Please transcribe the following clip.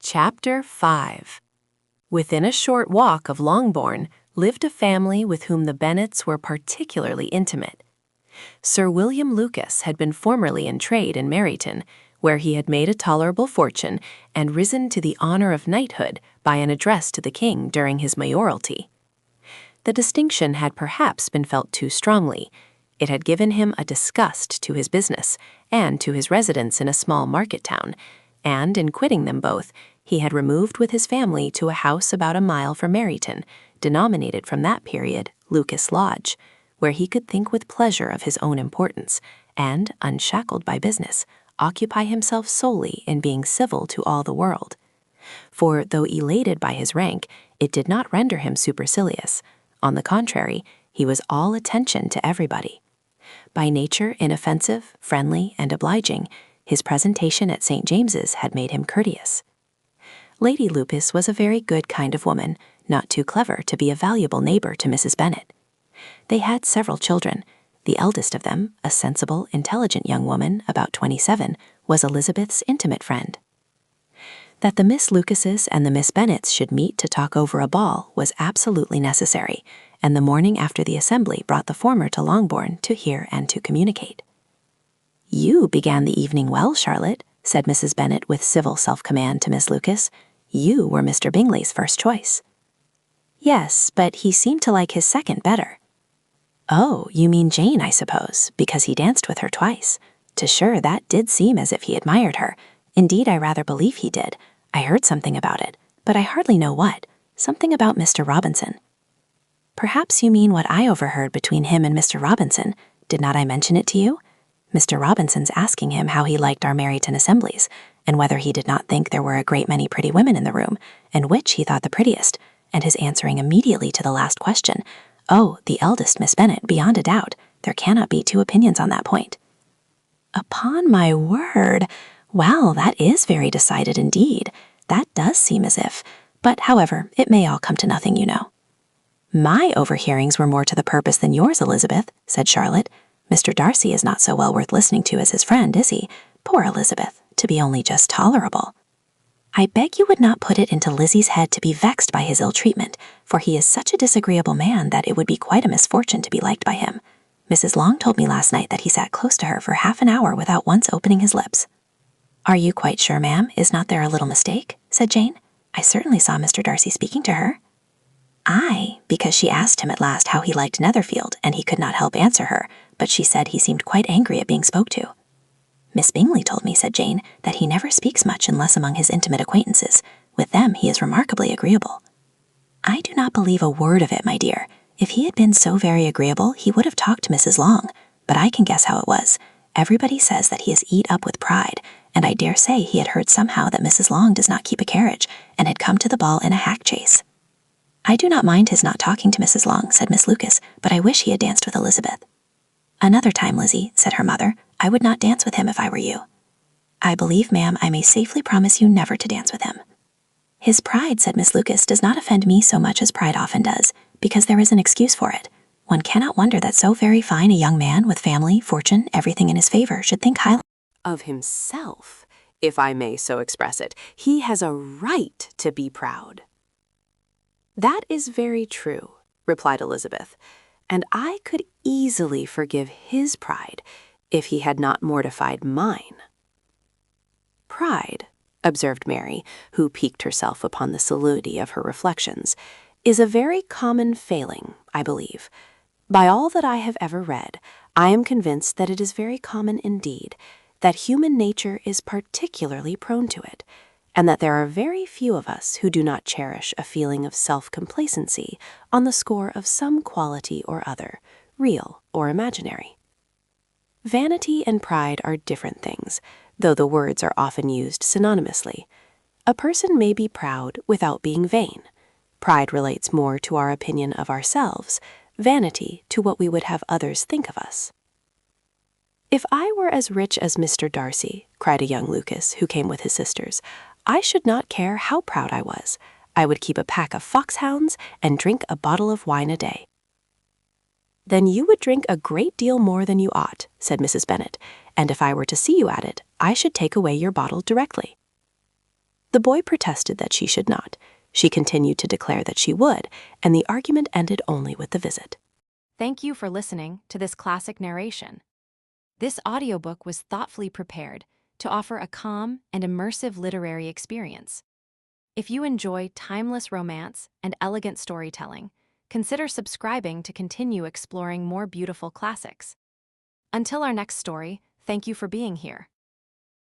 Chapter 5. Within a short walk of Longbourn lived a family with whom the Bennets were particularly intimate. Sir William Lucas had been formerly in trade in Meryton, where he had made a tolerable fortune and risen to the honor of knighthood by an address to the king during his mayoralty. The distinction had perhaps been felt too strongly. It had given him a disgust to his business and to his residence in a small market town, and in quitting them both, he had removed with his family to a house about a mile from Meryton, denominated from that period Lucas Lodge, where he could think with pleasure of his own importance, and, unshackled by business, occupy himself solely in being civil to all the world. For, though elated by his rank, it did not render him supercilious. On the contrary, he was all attention to everybody. By nature inoffensive, friendly, and obliging, his presentation at St. James's had made him courteous. Lady Lucas was a very good kind of woman, not too clever to be a valuable neighbor to Mrs. Bennet. They had several children. The eldest of them, a sensible, intelligent young woman, about 27, was Elizabeth's intimate friend. That the Miss Lucases and the Miss Bennets should meet to talk over a ball was absolutely necessary, and the morning after the assembly brought the former to Longbourn to hear and to communicate. "You began the evening well, Charlotte," said Mrs. Bennet with civil self-command to Miss Lucas. "You were Mr. Bingley's first choice." "Yes, but he seemed to like his second better." "Oh, you mean Jane, I suppose, because he danced with her twice. To sure, that did seem as if he admired her. Indeed, I rather believe he did. I heard something about it, but I hardly know what. Something about Mr. Robinson." "Perhaps you mean what I overheard between him and Mr. Robinson. Did not I mention it to you? Mr. Robinson's asking him how he liked our Meryton assemblies, and whether he did not think there were a great many pretty women in the room, and which he thought the prettiest, and his answering immediately to the last question, 'Oh, the eldest Miss Bennet, beyond a doubt. There cannot be two opinions on that point.'" "Upon my word! Well, that is very decided indeed. That does seem as if, but however, it may all come to nothing, you know." "My overhearings were more to the purpose than yours, Elizabeth," said Charlotte. "Mr. Darcy is not so well worth listening to as his friend, is he? Poor Elizabeth, to be only just tolerable." "I beg you would not put it into Lizzie's head to be vexed by his ill treatment, for he is such a disagreeable man that it would be quite a misfortune to be liked by him. Mrs. Long told me last night that he sat close to her for half an hour without once opening his lips." "Are you quite sure, ma'am? Is not there a little mistake?" said Jane. "I certainly saw Mr. Darcy speaking to her." "Aye, because she asked him at last how he liked Netherfield, and he could not help answer her, but she said he seemed quite angry at being spoke to." "Miss Bingley told me," said Jane, "that he never speaks much unless among his intimate acquaintances. With them he is remarkably agreeable." "I do not believe a word of it, my dear. If he had been so very agreeable, he would have talked to Mrs. Long, but I can guess how it was. Everybody says that he is eat up with pride, and I dare say he had heard somehow that Mrs. Long does not keep a carriage, and had come to the ball in a hack chaise." "I do not mind his not talking to Mrs. Long," said Miss Lucas, "but I wish he had danced with Elizabeth." "Another time, Lizzie," said her mother, "I would not dance with him if I were you." "I believe, ma'am, I may safely promise you never to dance with him." "His pride," said Miss Lucas, "does not offend me so much as pride often does, because there is an excuse for it. One cannot wonder that so very fine a young man, with family, fortune, everything in his favor, should think highly of himself, if I may so express it. He has a right to be proud." "That is very true," replied Elizabeth, "and I could easily forgive his pride if he had not mortified mine." "Pride," observed Mary, who piqued herself upon the solidity of her reflections, "is a very common failing, I believe. By all that I have ever read, I am convinced that it is very common indeed, that human nature is particularly prone to it, and that there are very few of us who do not cherish a feeling of self-complacency on the score of some quality or other, real or imaginary. Vanity and pride are different things, though the words are often used synonymously. A person may be proud without being vain. Pride relates more to our opinion of ourselves, vanity to what we would have others think of us. "If I were as rich as Mr. Darcy," cried a young Lucas, who came with his sisters, "I should not care how proud I was. I would keep a pack of foxhounds and drink a bottle of wine a day." "Then you would drink a great deal more than you ought," said Mrs. Bennet, "and if I were to see you at it, I should take away your bottle directly." The boy protested that she should not. She continued to declare that she would, and the argument ended only with the visit. Thank you for listening to this classic narration. This audiobook was thoughtfully prepared to offer a calm and immersive literary experience. If you enjoy timeless romance and elegant storytelling, consider subscribing to continue exploring more beautiful classics. Until our next story, thank you for being here.